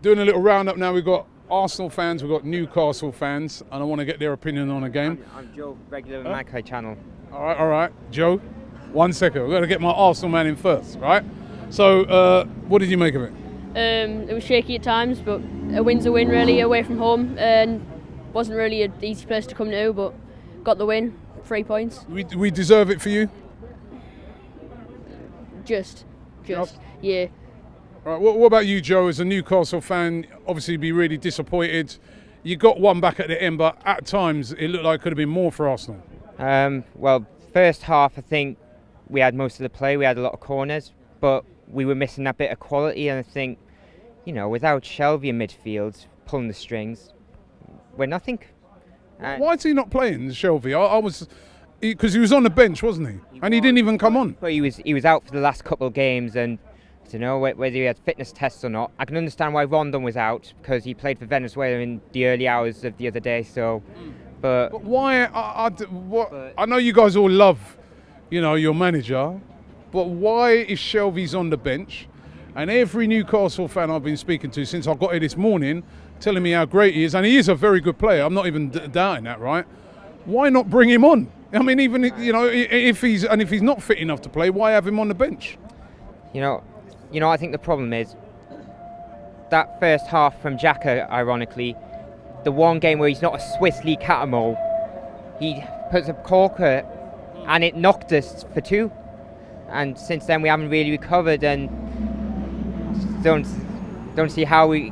Doing a little roundup now. We've got Arsenal fans, we've got Newcastle fans, and I want to get their opinion on the game. I'm Joe, regular Magpie channel. All right, Joe. 1 second. We've got to get my Arsenal man in first, right? So, what did you make of it? It was shaky at times, but a win's a win, really, away from home, and wasn't really an easy place to come to, but got the win, 3 points. We deserve it for you? Just, Yep. yeah. All right, what about you, Joe, as a Newcastle fan? Obviously, you'd be really disappointed. You got one back at the end, but at times it looked like it could have been more for Arsenal. Well, first half, I think we had most of the play. We had a lot of corners, but we were missing that bit of quality. And I think, without Shelvy in midfield pulling the strings, we're nothing. Why is he not playing, Shelvy? I was, because he was on the bench, wasn't he? And he didn't even come on. But he was out for the last couple of games, and I don't know whether he had fitness tests or not. I can understand why Rondon was out because he played for Venezuela in the early hours of the other day. So, but why? I know you guys all love, your manager, but why is Shelvy's on the bench? And every Newcastle fan I've been speaking to since I got here this morning, telling me how great he is, and he is a very good player. I'm not even doubting that, right? Why not bring him on? I mean, even if he's not fit enough to play, why have him on the bench? I think the problem is that first half from Xhaka, ironically, the one game where he's not a Swiss League Catamol, he puts a corker and it knocked us for 2. And since then we haven't really recovered, and don't see how we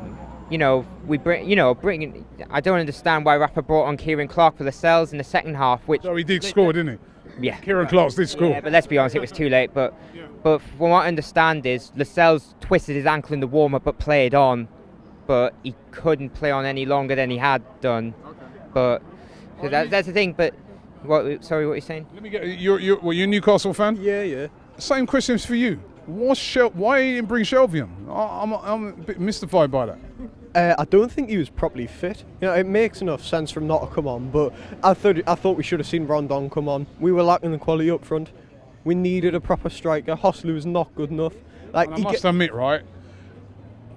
bring. I don't understand why Rafa brought on Kieran Clark for Lascelles in the second half, which. So he did score, didn't he? Yeah. Kieran Clark did score. Yeah, but let's be honest, it was too late. But from what I understand is Lascelles twisted his ankle in the warm-up but played on, but he couldn't play on any longer than he had done. Okay. But so that's the thing. But sorry, what are you saying? Let me get were you a Newcastle fan? Yeah. Same questions for you. Why he didn't bring Shelvy on? I'm a bit mystified by that. I don't think he was properly fit. It makes enough sense for him not to come on, but I thought we should have seen Rondon come on. We were lacking the quality up front. We needed a proper striker. Hoslu was not good enough. I must admit, right,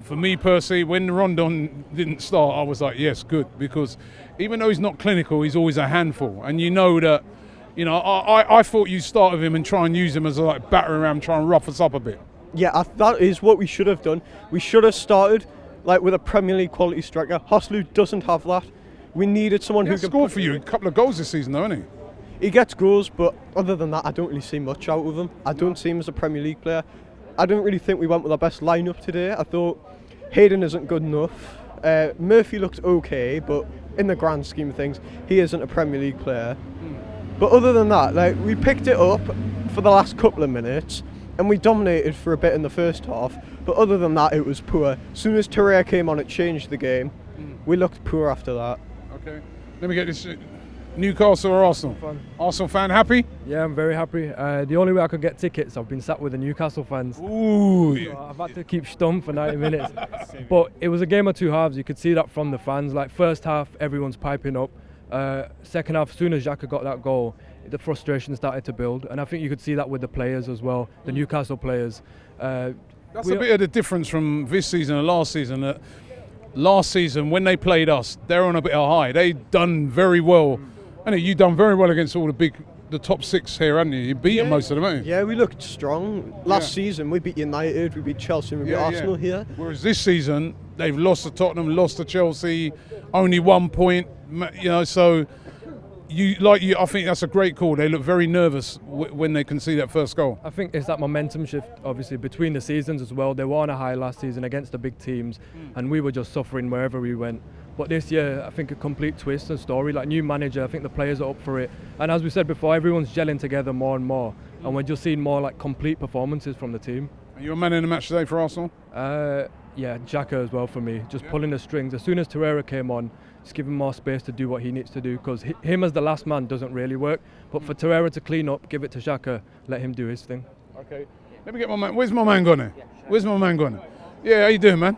for me personally, when Rondon didn't start, I was like, yes, good, because even though he's not clinical, he's always a handful, and that. I thought you'd start with him and try and use him as a battering ram, try and rough us up a bit. Yeah, that is what we should have done. We should have started with a Premier League quality striker. Hoslu doesn't have that. We needed someone who can score for you a couple of goals this season, though, hasn't he? He gets goals, but other than that, I don't really see much out of him. I don't see him as a Premier League player. I don't really think we went with our best lineup today. I thought Hayden isn't good enough. Murphy looked okay, but in the grand scheme of things, he isn't a Premier League player. But other than that, we picked it up for the last couple of minutes and we dominated for a bit in the first half. But other than that, it was poor. As soon as Torreira came on, it changed the game. We looked poor after that. Okay. Let me get this. Newcastle or Arsenal? Arsenal fan, happy? Yeah, I'm very happy. The only way I could get tickets, I've been sat with the Newcastle fans. Ooh. So I've had to keep stum for 90 minutes. But it was a game of two halves. You could see that from the fans. First half, everyone's piping up. Second half, as soon as Xhaka got that goal, the frustration started to build, and I think you could see that with the players as well, the Newcastle players. That's a bit of the difference from this season and last season. Last season, when they played us, they're on a bit of a high. They done very well, and you done very well against all the top 6 here, haven't you? You beat most of them, haven't you? Yeah, we looked strong. Last season, we beat United, we beat Chelsea, we beat Arsenal here. Whereas this season, they've lost to Tottenham, lost to Chelsea, only 1 point. So I think that's a great call. They look very nervous when they can see that first goal. I think it's that momentum shift, obviously, between the seasons as well. They were on a high last season against the big teams, and we were just suffering wherever we went. But this year, I think a complete twist and story. New manager, I think the players are up for it. And as we said before, everyone's gelling together more and more. And we're just seeing more complete performances from the team. Are you a man in the match today for Arsenal? Yeah, Xhaka as well for me. Just pulling the strings. As soon as Torreira came on, just give him more space to do what he needs to do, because him as the last man doesn't really work. But for Torreira to clean up, give it to Xhaka, let him do his thing. Okay. Let me get my man. Where's my man gone? Where's my man gone? Yeah, how you doing, man?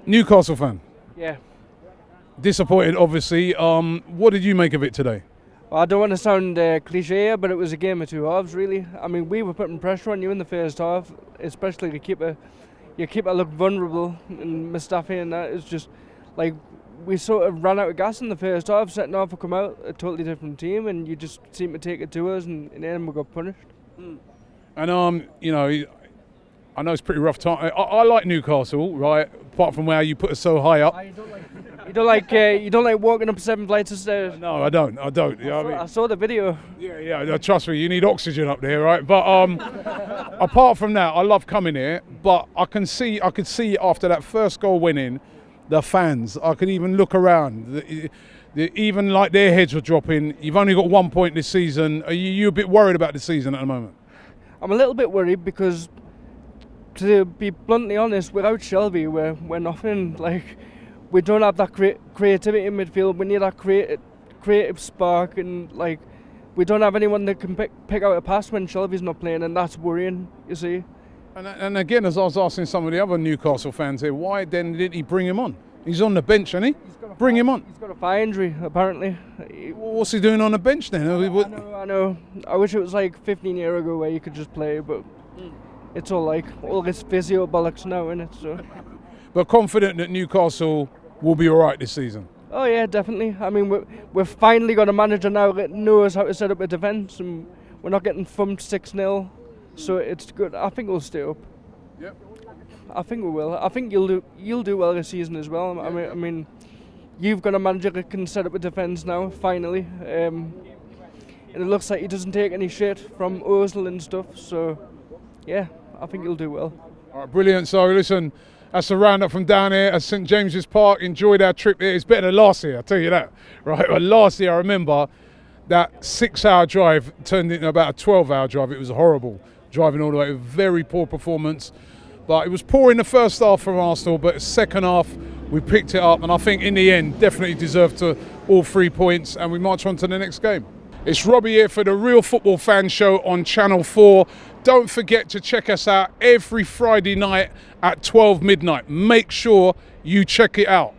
Newcastle fan. Yeah. Disappointed, obviously. What did you make of it today? Well, I don't want to sound cliche, but it was a game of two halves, really. I mean, we were putting pressure on you in the first half, especially the keeper. your keeper looked vulnerable, and Mustafi and that is just like we sort of ran out of gas in the first half. Second half, we come out a totally different team, and you just seem to take it to us, and in the end we got punished. And you know, I know it's pretty rough time. I like Newcastle, right? Apart from where you put us so high up. You don't like walking up 7 flights of stairs. No, I don't. You know what I mean? I saw the video. Yeah. Trust me, you need oxygen up there, right? But apart from that, I love coming here. But I could see after that first goal winning, the fans. I could even look around. Even like their heads were dropping. You've only got 1 point this season. Are you a bit worried about the season at the moment? I'm a little bit worried because, to be bluntly honest, without Shelvy, we're nothing. Like, we don't have that creativity in midfield. We need that creative spark, and like, we don't have anyone that can pick out a pass when Shelvy's not playing, and that's worrying, you see. And again, as I was asking some of the other Newcastle fans here, why then didn't he bring him on? He's on the bench, isn't he? Bring him on. He's got a thigh injury, apparently. What's he doing on the bench then? I know. I wish it was like 15 years ago where you could just play, but it's all this physio bollocks now, innit? So. But confident that Newcastle will be all right this season. Oh yeah, definitely. I mean, we've finally got a manager now that knows how to set up a defence, and we're not getting thumped 6-0, so it's good. I think we'll stay up. Yep. I think we will. I think you'll do well this season as well. I mean, you've got a manager that can set up a defence now, finally, and it looks like he doesn't take any shit from Ozil and stuff. So, yeah, I think you'll do well. All right, brilliant. So listen, that's the roundup from down here at St James's Park. Enjoyed our trip here. It's better than last year, I'll tell you that. Right, but last year I remember that 6-hour drive turned into about a 12-hour drive. It was horrible driving all the way. Very poor performance. But it was poor in the first half from Arsenal, but second half we picked it up, and I think in the end definitely deserved to all 3 points, and we march on to the next game. It's Robbie here for the Real Football Fan Show on Channel 4. Don't forget to check us out every Friday night at 12 midnight. Make sure you check it out.